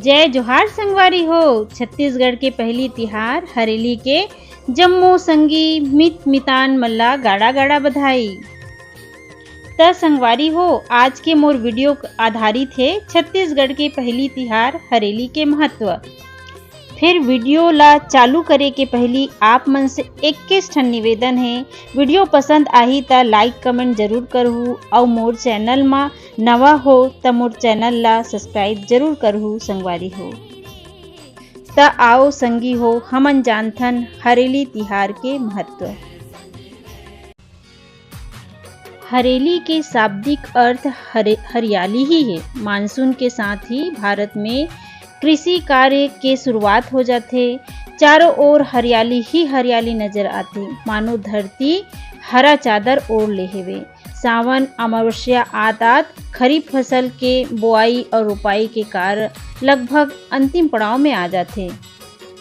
जय जोहार संगवारी हो। छत्तीसगढ़ के पहली तिहार हरेली के जम्मो संगी मित मितान मल्ला गाड़ा गाड़ा बधाई। त संगवारी हो, आज के मोर वीडियो आधारित है छत्तीसगढ़ के पहली तिहार हरेली के महत्व। फिर वीडियो ला चालू करे के पहली आप मन से 21 ठन निवेदन है, वीडियो पसंद आही त लाइक कमेंट जरूर करहु और मोर चैनल मा नवा हो त मोर चैनल ला सब्सक्राइब जरूर करहु संगवारी हो। त आओ संगी हो, हमन जानथन हरेली तिहार के महत्व। हरेली के शाब्दिक अर्थ हरियाली ही है। मानसून के साथ ही भारत में कृषि कार्य के शुरुआत हो जाते। चारों ओर हरियाली ही हरियाली नजर आती, मानो धरती हरा चादर ओढ़ ले हेवे। सावन अमावस्या आतात खरीफ फसल के बुआई और रोपाई के कार्य लगभग अंतिम पड़ाव में आ जाते।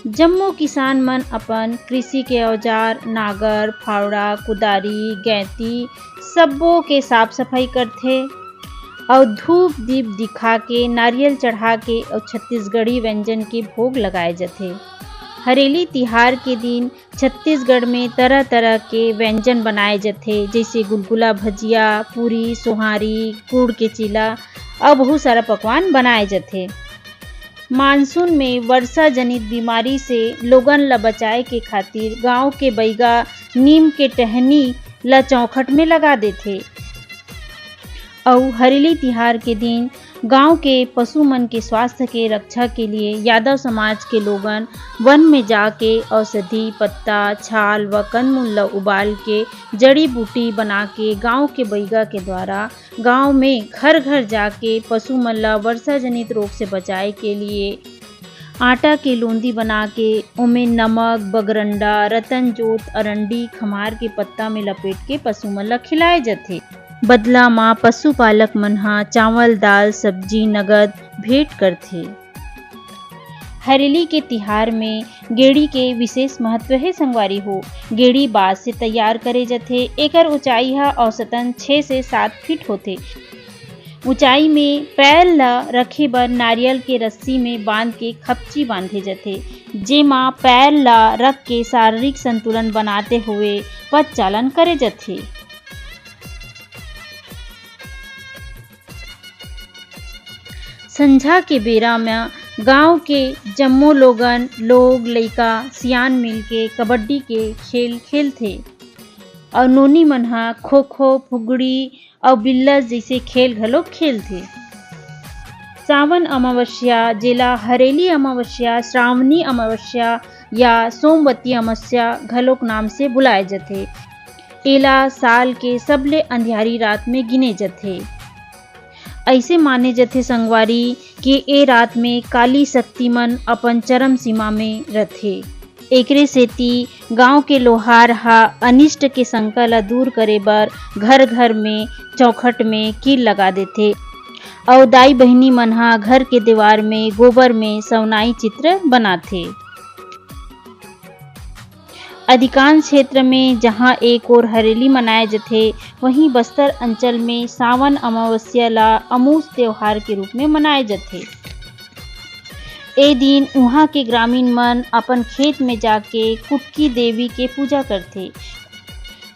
जम्मो किसान मन अपन कृषि के औजार नागर फावड़ा कुदारी गैती सब्बों के साफ सफाई करथे और धूप दीप दिखा के नारियल चढ़ा के और छत्तीसगढ़ी व्यंजन के भोग लगाए जाते। हरेली तिहार के दिन छत्तीसगढ़ में तरह तरह के व्यंजन बनाए जाते, जैसे गुलगुला भजिया पूरी सोहारी गुड़ के चीला और बहुत सारा पकवान बनाए जाते। मानसून में वर्षा जनित बीमारी से लोगन ला बचाए के खातिर गांव के बैगा नीम के टहनी ला चौखट में लगा देते। और हरेली तिहार के दिन गांव के पशु मन के स्वास्थ्य के रक्षा के लिए यादव समाज के लोगन वन में जाके औषधि पत्ता छाल व कंदमूल उबाल के जड़ी बूटी बना के गांव के बैगा के द्वारा गांव में घर घर जाके पशु मन ला वर्षा जनित रोग से बचाए के लिए आटा के लोंदी बना के उमें नमक बगरंडा रतन जोत अरंडी खमार के पत्ता में लपेट के पशु मन ला खिलाए जाते। बदला माँ पशुपालक मन हा चावल दाल सब्जी नगद भेंट करथे। हरेली के तिहार में गेड़ी के विशेष महत्व है संगवारी हो। गेड़ी बांस से तैयार करे जाथे। एकर ऊंचाई हा औसतन 6 से 7 फीट होथे। ऊंचाई में पैर ला रखे बर नारियल के रस्सी में बांध के खपची बांधे जाथे, जेमा पैर ला रख के शारीरिक संतुलन बनाते हुए पद चालन करे जाथे। संझा के बेरा में गांव के जम्मो लोग लइका सियान मिलके कबड्डी के खेल खेलथे और नोनी मन हा खो खो फुगड़ी और बिल्ला जैसे खेल घलोक खेलथे। सावन अमावस्या जेला हरेली अमावस्या श्रावणी अमावस्या या सोमवती अमावस्या घलोक नाम से बुलाए जाथे। एला साल के सबले अंधियारी रात में गिने जाथे। ऐसे माने जाथे संगवारी कि ए रात में काली शक्ति मन अपन चरम सीमा में रथे। एकरे सेती गांव के लोहार हा अनिष्ट के शंका ला दूर करे बर घर घर में चौखट में कील लगा देथे और दाई बहिनी मन हा घर के दीवार में गोबर में सवनाई चित्र बनाथे। अधिकांश क्षेत्र में जहां एक और हरेली मनाए जाथे, वहीं बस्तर अंचल में सावन अमावस्या ला अमूस त्योहार के रूप में मनाए जाथे। ए दिन उहाँ के ग्रामीण मन अपन खेत में जाके कुटकी देवी के पूजा करथे।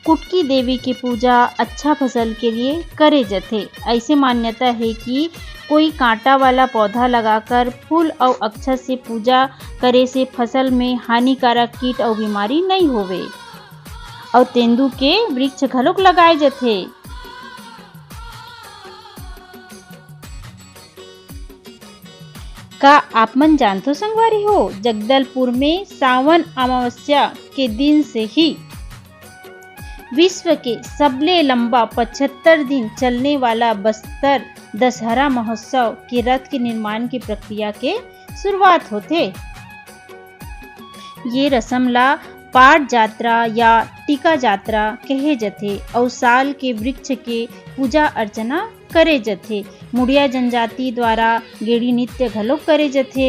कुटकी देवी की पूजा अच्छा फसल के लिए करे जाथे। ऐसे मान्यता है कि कोई कांटा वाला पौधा लगाकर फूल और अक्षत से पूजा करे से फसल में हानिकारक कीट और बीमारी नहीं होवे। और तेंदू के वृक्ष घलोक लगाए जाथे। का आप मन जानते हो संगवारी हो, जगदलपुर में सावन अमावस्या के दिन से ही विश्व के सबले लंबा 75 दिन चलने वाला बस्तर दशहरा महोत्सव के रथ के निर्माण की प्रक्रिया के शुरुआत होते। ये रस्म ला पाट यात्रा या टीका यात्रा कहे जाथे और साल के वृक्ष के पूजा अर्चना करे जाथे। मुड़िया जनजाति द्वारा गेड़ी नृत्य घलोक करे जाथे।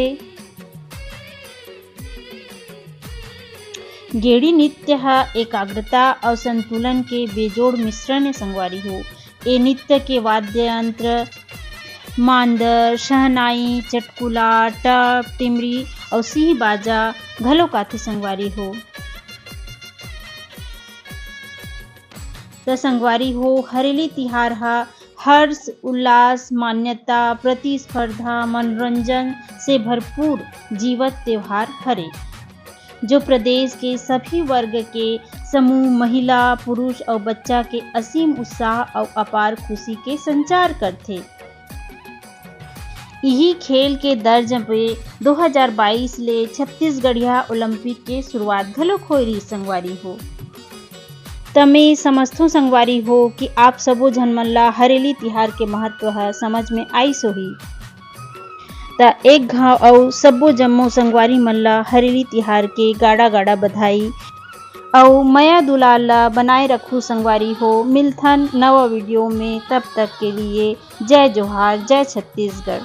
गेड़ी नृत्य हा एकाग्रता और संतुलन के बेजोड़ मिश्रण संगवारी हो। ए नृत्य के वाद्य यंत्र मांदर, शहनाई, चटकुला, टप, टिमरी और सिंह बाजा घलो काथे संगवारी हो। त संगवारी हो हरेली तिहार हर्ष उल्लास मान्यता प्रतिस्पर्धा मनोरंजन से भरपूर जीवत त्योहार हरे, जो प्रदेश के सभी वर्ग के समूह महिला पुरुष और बच्चा के असीम उत्साह और अपार खुशी के संचार करथे। यही खेल के दर्ज पे 2022 ले छत्तीसगढ़िया ओलंपिक के शुरुआत घलोक होई रही संगवारी हो। तमे समझथो संगवारी हो कि आप सबो झन मन ला हरेली तिहार के महत्व ह समझ में आइस होही। त एक घाव अउ सबो जम्मो संगवारी मन ला हरेली तिहार के गाड़ा गाड़ा बधाई अउ माया दुलार ला बनाए रखू संगवारी हो। मिलथन नवा वीडियो में, तब तक के लिए जय जोहार, जय छत्तीसगढ़।